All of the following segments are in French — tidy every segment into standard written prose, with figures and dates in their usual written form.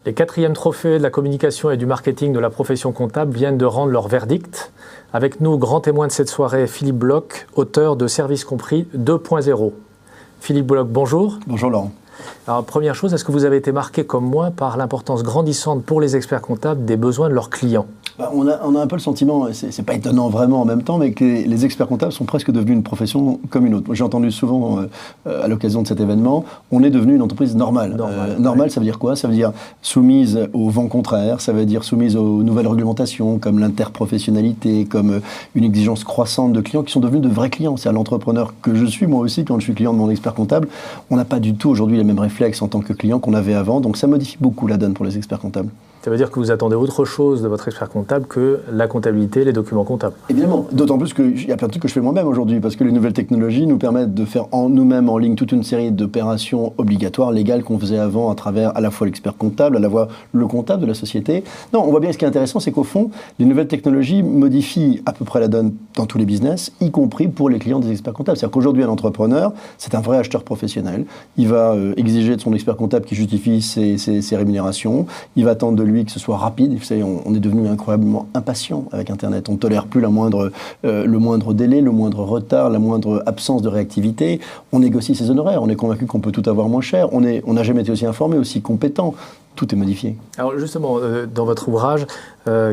Les 4e trophées de la communication et du marketing de la profession comptable viennent de rendre leur verdict. Avec nous, grand témoin de cette soirée, Philippe Bloch, auteur de Service compris 2.0. Philippe Bloch, bonjour. Bonjour Laurent. Alors, première chose, est-ce que vous avez été marqué comme moi par l'importance grandissante pour les experts comptables des besoins de leurs clients ? On a un peu le sentiment, c'est pas étonnant vraiment en même temps, mais que les experts comptables sont presque devenus une profession comme une autre. J'ai entendu souvent à l'occasion de cet événement, on est devenu une entreprise normale. Normale, ça veut dire quoi ? Ça veut dire soumise au vent contraire, ça veut dire soumise aux nouvelles réglementations, comme l'interprofessionnalité, comme une exigence croissante de clients qui sont devenus de vrais clients. C'est à l'entrepreneur que je suis, moi aussi, quand je suis client de mon expert comptable, on n'a pas du tout aujourd'hui les mêmes réflexes en tant que client qu'on avait avant, donc ça modifie beaucoup la donne pour les experts comptables. Ça veut dire que vous attendez autre chose de votre expert comptable que la comptabilité, les documents comptables. Évidemment, d'autant plus qu'il y a plein de trucs que je fais moi-même aujourd'hui, parce que les nouvelles technologies nous permettent de faire nous-mêmes en ligne toute une série d'opérations obligatoires, légales, qu'on faisait avant à travers à la fois l'expert comptable, à la fois le comptable de la société. Non, on voit bien, ce qui est intéressant, c'est qu'au fond, les nouvelles technologies modifient à peu près la donne dans tous les business, y compris pour les clients des experts comptables. C'est-à-dire qu'aujourd'hui, un entrepreneur, c'est un vrai acheteur professionnel. Il va exiger de son expert comptable qui justifie ses rémunérations. Il va attendre de lui que ce soit rapide. Vous savez, on est devenu incroyablement impatient avec Internet. On ne tolère plus le moindre délai, le moindre retard, la moindre absence de réactivité. On négocie ses honoraires. On est convaincu qu'on peut tout avoir moins cher. On n'a jamais été aussi informé, aussi compétent. Tout est modifié. Alors justement, dans votre ouvrage,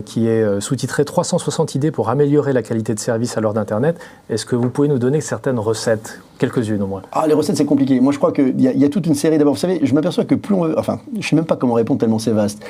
qui est sous-titré « 360 idées pour améliorer la qualité de service à l'heure d'Internet », est-ce que vous pouvez nous donner certaines recettes, quelques-unes au moins ? Les recettes, c'est compliqué. Moi, je crois qu'il y a toute une série. D'abord, vous savez, je m'aperçois que plus on veut... Enfin, je ne sais même pas comment répondre tellement c'est vaste.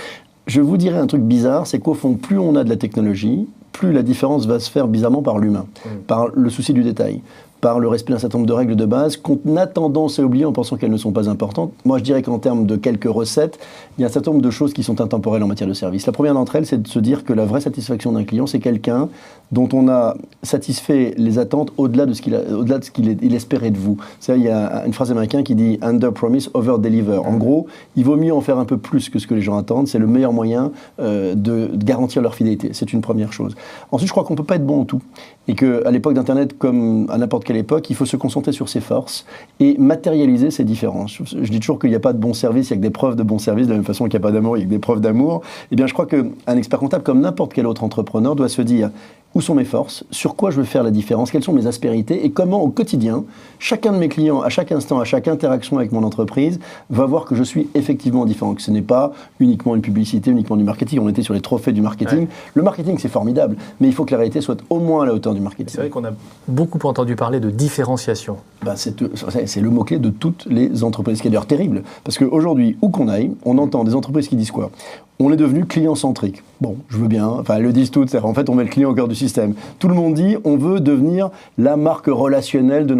Je vous dirais un truc bizarre, c'est qu'au fond, plus on a de la technologie, plus la différence va se faire bizarrement par l'humain, par le souci du détail, par le respect d'un certain nombre de règles de base qu'on a tendance à oublier en pensant qu'elles ne sont pas importantes. Moi, je dirais qu'en termes de quelques recettes, il y a un certain nombre de choses qui sont intemporelles en matière de service. La première d'entre elles, c'est de se dire que la vraie satisfaction d'un client, c'est quelqu'un dont on a satisfait les attentes au-delà de ce qu'il espérait de vous. Il y a une phrase américaine qui dit « under promise, over deliver ». En gros, il vaut mieux en faire un peu plus que ce que les gens attendent. C'est le meilleur moyen de garantir leur fidélité. C'est une première chose. Ensuite, je crois qu'on ne peut pas être bon en tout. Et qu'à l'époque d'Internet, comme à n'importe quelle époque, il faut se concentrer sur ses forces et matérialiser ses différences. Je dis toujours qu'il n'y a pas de bon service, il n'y a que des preuves de bon service, de la même façon qu'il n'y a pas d'amour, il y a que des preuves d'amour. Eh bien, je crois qu'un expert comptable, comme n'importe quel autre entrepreneur, doit se dire où sont mes forces, sur quoi je veux faire la différence, quelles sont mes aspérités et comment au quotidien, chacun de mes clients, à chaque instant, à chaque interaction avec mon entreprise, va voir que je suis effectivement différent, que ce n'est pas uniquement une publicité, uniquement du marketing. On était sur les trophées du marketing. Ouais. Le marketing, c'est formidable, mais il faut que la réalité soit au moins à la hauteur du marketing. C'est vrai qu'on a beaucoup entendu parler de différenciation. C'est le mot-clé de toutes les entreprises, ce qui est d'ailleurs terrible, parce qu'aujourd'hui, où qu'on aille, on entend des entreprises qui disent quoi ? On est devenu client-centrique. Bon, je veux bien, enfin elles le disent toutes, en fait on met le client au cœur du système. Tout le monde dit on veut devenir la marque relationnelle de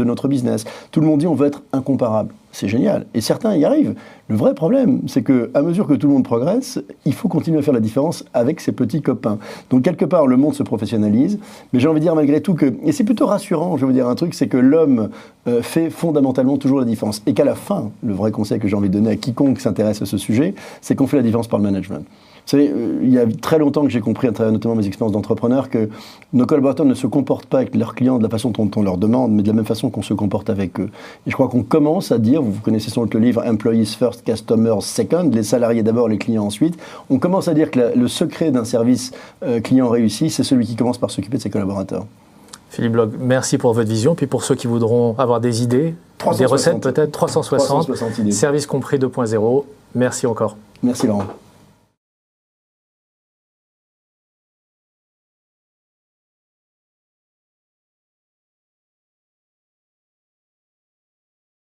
notre business. Tout le monde dit on veut être incomparable. C'est génial. Et certains y arrivent. Le vrai problème, c'est qu'à mesure que tout le monde progresse, il faut continuer à faire la différence avec ses petits copains. Donc quelque part, le monde se professionnalise. Mais j'ai envie de dire malgré tout que, et c'est plutôt rassurant, je vais vous dire un truc, c'est que l'homme fait fondamentalement toujours la différence. Et qu'à la fin, le vrai conseil que j'ai envie de donner à quiconque s'intéresse à ce sujet, c'est qu'on fait la différence par le management. Vous savez, il y a très longtemps que j'ai compris, à travers notamment mes expériences d'entrepreneur, que nos collaborateurs ne se comportent pas avec leurs clients de la façon dont on leur demande, mais de la même façon qu'on se comporte avec eux. Et je crois qu'on commence à dire, vous connaissez sans doute le livre « Employees First, Customers Second », les salariés d'abord, les clients ensuite. On commence à dire que le secret d'un service client réussi, c'est celui qui commence par s'occuper de ses collaborateurs. Philippe Bloch, merci pour votre vision. Puis pour ceux qui voudront avoir des idées, des recettes peut-être, 360 idées. Service compris 2.0. Merci encore. Merci Laurent.